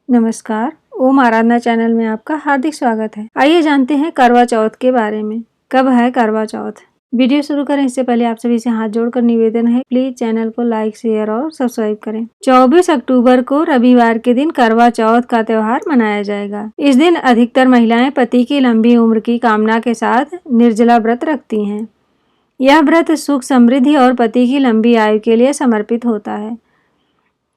नमस्कार। ओम आराधना चैनल में आपका हार्दिक स्वागत है। आइए जानते हैं करवा चौथ के बारे में। कब है करवा चौथ? वीडियो शुरू करें इससे पहले आप सभी से हाथ जोड़कर निवेदन है, प्लीज चैनल को लाइक, शेयर और सब्सक्राइब करें। 24 अक्टूबर को रविवार के दिन करवा चौथ का त्योहार मनाया जाएगा। इस दिन अधिकतर महिलाएं पति की लंबी उम्र की कामना के साथ निर्जला व्रत रखती हैं। यह व्रत सुख, समृद्धि और पति की लंबी आयु के लिए समर्पित होता है।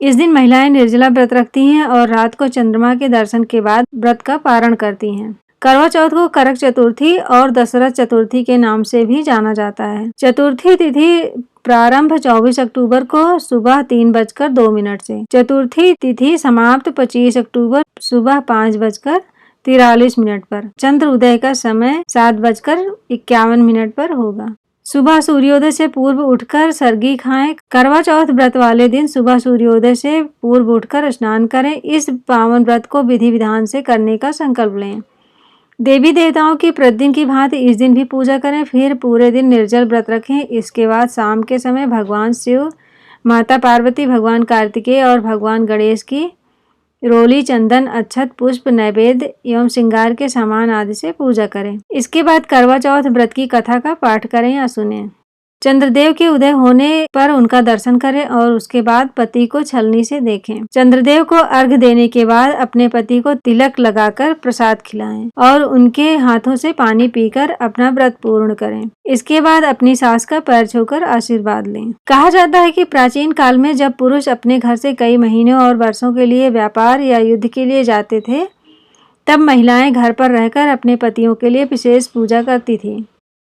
इस दिन महिलाएं निर्जला व्रत रखती हैं और रात को चंद्रमा के दर्शन के बाद व्रत का पारण करती हैं। करवा चौथ को करक चतुर्थी और दशरथ चतुर्थी के नाम से भी जाना जाता है। चतुर्थी तिथि प्रारंभ 24 अक्टूबर को सुबह 3:02 से, चतुर्थी तिथि समाप्त 25 अक्टूबर सुबह 5:43 पर। चंद्र उदय का समय 7:51 पर होगा। सुबह सूर्योदय से पूर्व उठकर सर्गी खाएं। करवा चौथ व्रत वाले दिन सुबह सूर्योदय से पूर्व उठकर स्नान करें। इस पावन व्रत को विधि विधान से करने का संकल्प लें। देवी देवताओं की प्रतिदिन की भांति इस दिन भी पूजा करें। फिर पूरे दिन निर्जल व्रत रखें। इसके बाद शाम के समय भगवान शिव, माता पार्वती, भगवान कार्तिकेय और भगवान गणेश की रोली, चंदन, अक्षत, पुष्प, नैवेद्य एवं श्रृंगार के सामान आदि से पूजा करें। इसके बाद करवा चौथ व्रत की कथा का पाठ करें या सुनें। चंद्रदेव के उदय होने पर उनका दर्शन करें और उसके बाद पति को छलनी से देखें। चंद्रदेव को अर्घ्य देने के बाद अपने पति को तिलक लगाकर प्रसाद खिलाएं और उनके हाथों से पानी पीकर अपना व्रत पूर्ण करें। इसके बाद अपनी सास का पैर छूकर आशीर्वाद लें। कहा जाता है कि प्राचीन काल में जब पुरुष अपने घर से कई महीनों और वर्षों के लिए व्यापार या युद्ध के लिए जाते थे, तब महिलाएं घर पर रहकर अपने पतियों के लिए विशेष पूजा करती थी।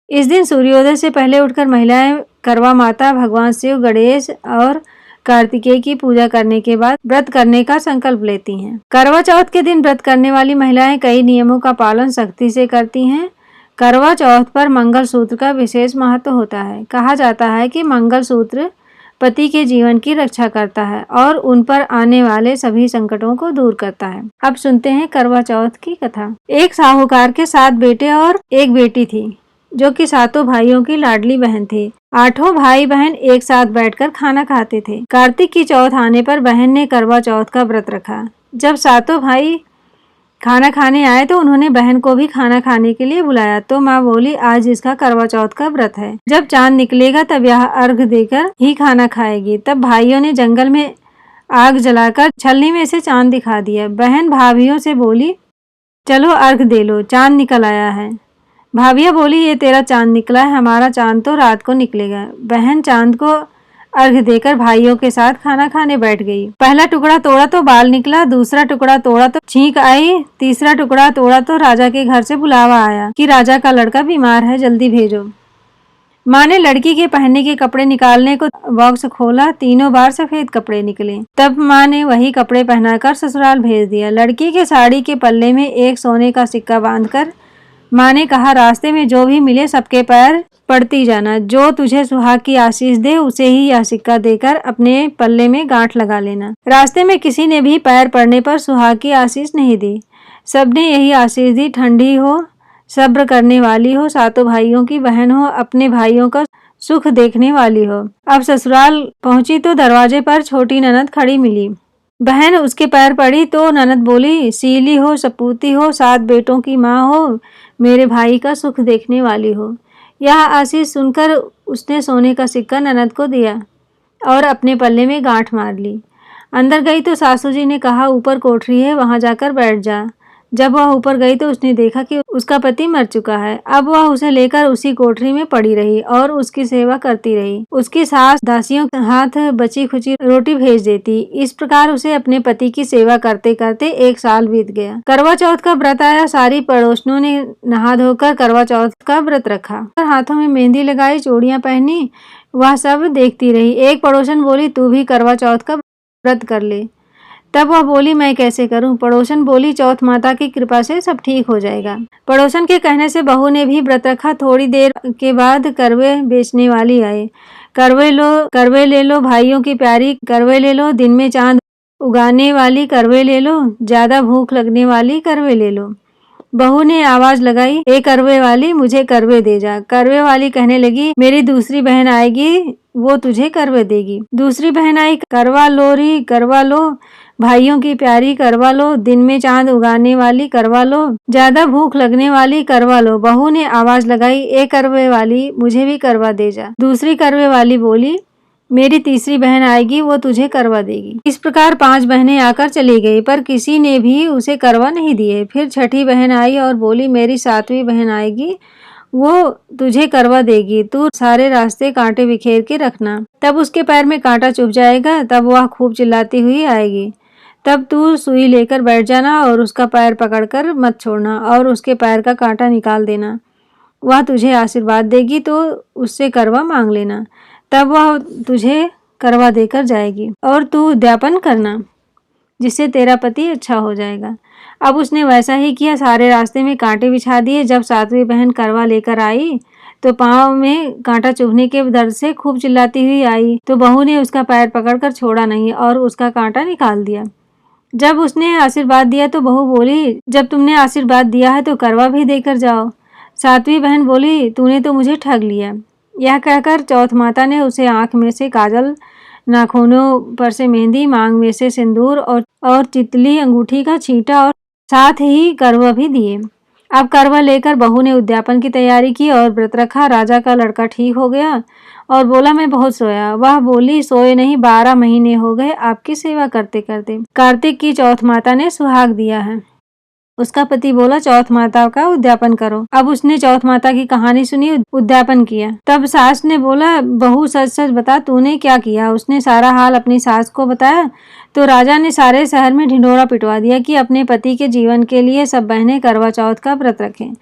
इस दिन सूर्योदय से पहले उठकर महिलाएं करवा माता, भगवान शिव, गणेश और कार्तिकेय की पूजा करने के बाद व्रत करने का संकल्प लेती हैं। करवा चौथ के दिन व्रत करने वाली महिलाएं कई नियमों का पालन सख्ती से करती हैं। करवा चौथ पर मंगलसूत्र का विशेष महत्व होता है। कहा जाता है कि मंगलसूत्र पति के जीवन की रक्षा करता है और उन पर आने वाले सभी संकटों को दूर करता है। अब सुनते हैं करवा चौथ की कथा। एक साहूकार के 7 बेटे और एक बेटी थी, जो कि 7 भाइयों की लाडली बहन थी। 8 भाई बहन एक साथ बैठकर खाना खाते थे। कार्तिक की चौथ आने पर बहन ने करवा चौथ का व्रत रखा। जब 7 भाई खाना खाने आए तो उन्होंने बहन को भी खाना खाने के लिए बुलाया, तो माँ बोली, आज इसका करवा चौथ का व्रत है। जब चांद निकलेगा तब यह अर्घ देकर ही खाना खाएगी। तब भाइयों ने जंगल में आग जलाकर छलनी में से चांद दिखा दिया। बहन भाभियों से बोली, चलो अर्घ दे लो, चांद निकल आया है। भाभिया बोली, ये तेरा चांद निकला है, हमारा चांद तो रात को निकलेगा। बहन चांद को अर्घ देकर भाइयों के साथ खाना खाने बैठ गई। पहला टुकड़ा तोड़ा तो बाल निकला, दूसरा टुकड़ा तोड़ा तो छींक आई, तीसरा टुकड़ा तोड़ा तो राजा के घर से बुलावा आया कि राजा का लड़का बीमार है, जल्दी भेजो। माँ ने लड़की के पहनने के कपड़े निकालने को बॉक्स खोला, तीनों बार सफेद कपड़े निकले। तब माँ ने वही कपड़े पहनाकर ससुराल भेज दिया। लड़की के साड़ी के पल्ले में एक सोने का सिक्का बांधकर माँ ने कहा, रास्ते में जो भी मिले सबके पैर पड़ती जाना, जो तुझे सुहाग की आशीष दे उसे ही यह सिक्का देकर अपने पल्ले में गांठ लगा लेना। रास्ते में किसी ने भी पैर पड़ने पर सुहाग की आशीष नहीं दी। सबने यही आशीष दी, ठंडी हो, सब्र करने वाली हो, 7 भाइयों की बहन हो, अपने भाइयों का सुख देखने वाली हो। अब ससुराल पहुंची तो दरवाजे पर छोटी ननद खड़ी मिली। बहन उसके पैर पड़ी तो ननद बोली, सीली हो, सपूती हो, 7 बेटों की माँ हो, मेरे भाई का सुख देखने वाली हो। यह आशीष सुनकर उसने सोने का सिक्का ननद को दिया और अपने पल्ले में गांठ मार ली। अंदर गई तो सासू जी ने कहा, ऊपर कोठरी है, वहां जाकर बैठ जा। जब वह ऊपर गई तो उसने देखा कि उसका पति मर चुका है। अब वह उसे लेकर उसी कोठरी में पड़ी रही और उसकी सेवा करती रही। उसकी सास दासियों के हाथ बची खुची रोटी भेज देती। इस प्रकार उसे अपने पति की सेवा करते करते 1 साल बीत गया। करवा चौथ का व्रत आया। सारी पड़ोसनों ने नहा धोकर करवा चौथ का व्रत रखा। हाथों में मेहंदी लगाई, चूड़ियां पहनी, वह सब देखती रही। एक पड़ोसन बोली, तू भी करवा चौथ का व्रत कर ले। तब वह बोली, मैं कैसे करूं? पड़ोसन बोली, चौथ माता की कृपा से सब ठीक हो जाएगा। पड़ोसन के कहने से बहू ने भी व्रत रखा। थोड़ी देर के बाद करवे बेचने वाली आए। करवे ले लो भाइयों की प्यारी, करवे ले लो, दिन में चांद उगाने वाली, करवे ले लो, ज्यादा भूख लगने वाली, करवे ले लो। बहू ने आवाज लगाई, ए करवे वाली, मुझे करवे दे जा। करवे वाली कहने लगी, मेरी दूसरी बहन आएगी, वो तुझे करवे देगी। दूसरी बहन आई, करवा लो री, करवा लो, भाइयों की प्यारी करवा लो, दिन में चांद उगाने वाली करवा लो, ज्यादा भूख लगने वाली करवा लो। बहू ने आवाज लगाई, ए करवे वाली, मुझे भी करवा दे जा। दूसरी करवे वाली बोली, मेरी तीसरी बहन आएगी, वो तुझे करवा देगी। इस प्रकार 5 बहनें आकर चली गई, पर किसी ने भी उसे करवा नहीं दिए। फिर छठी बहन आई और बोली, मेरी 7वीं बहन आएगी, वो तुझे करवा देगी। तू सारे रास्ते कांटे बिखेर के रखना, तब उसके पैर में कांटा चुभ जाएगा, तब वह खूब चिल्लाती हुई आएगी। तब तू सुई लेकर बैठ जाना और उसका पैर पकड़कर मत छोड़ना और उसके पैर का कांटा निकाल देना। वह तुझे आशीर्वाद देगी तो उससे करवा मांग लेना, तब वह तुझे करवा देकर जाएगी और तू उद्यापन करना, जिससे तेरा पति अच्छा हो जाएगा। अब उसने वैसा ही किया, सारे रास्ते में कांटे बिछा दिए। जब 7वीं बहन करवा लेकर आई तो पाँव में कांटा चुभने के दर्द से खूब चिल्लाती हुई आई, तो बहू ने उसका पैर पकड़कर छोड़ा नहीं और उसका कांटा निकाल दिया। जब उसने आशीर्वाद दिया तो बहू बोली, जब तुमने आशीर्वाद दिया है तो करवा भी देकर जाओ। 7वीं बहन बोली, तूने तो मुझे ठग लिया। यह कहकर चौथ माता ने उसे आंख में से काजल, नाखूनों पर से मेहंदी, मांग में से सिंदूर और तितली अंगूठी का छींटा और साथ ही करवा भी दिए। अब करवा लेकर बहू ने उद्यापन की तैयारी की और व्रत रखा। राजा का लड़का ठीक हो गया और बोला, मैं बहुत सोया। वह बोली, सोए नहीं, 12 महीने हो गए आपकी सेवा करते करते। कार्तिक की चौथ माता ने सुहाग दिया है। उसका पति बोला, चौथ माता का उद्यापन करो। अब उसने चौथ माता की कहानी सुनी, उद्यापन किया। तब सास ने बोला, बहू सच सच बता, तूने क्या किया। उसने सारा हाल अपनी सास को बताया तो राजा ने सारे शहर में ढिंढोरा पिटवा दिया कि अपने पति के जीवन के लिए सब बहनें करवा चौथ का व्रत रखें।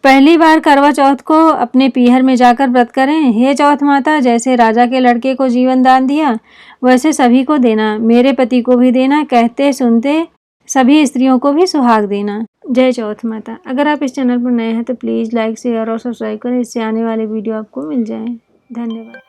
पहली बार करवा चौथ को अपने पीहर में जाकर व्रत करें। हे चौथ माता, जैसे राजा के लड़के को जीवन दान दिया वैसे सभी को देना, मेरे पति को भी देना, कहते सुनते सभी स्त्रियों को भी सुहाग देना। जय चौथ माता। अगर आप इस चैनल पर नए हैं तो प्लीज़ लाइक, शेयर और सब्सक्राइब करें, इससे आने वाले वीडियो आपको मिल जाए। धन्यवाद।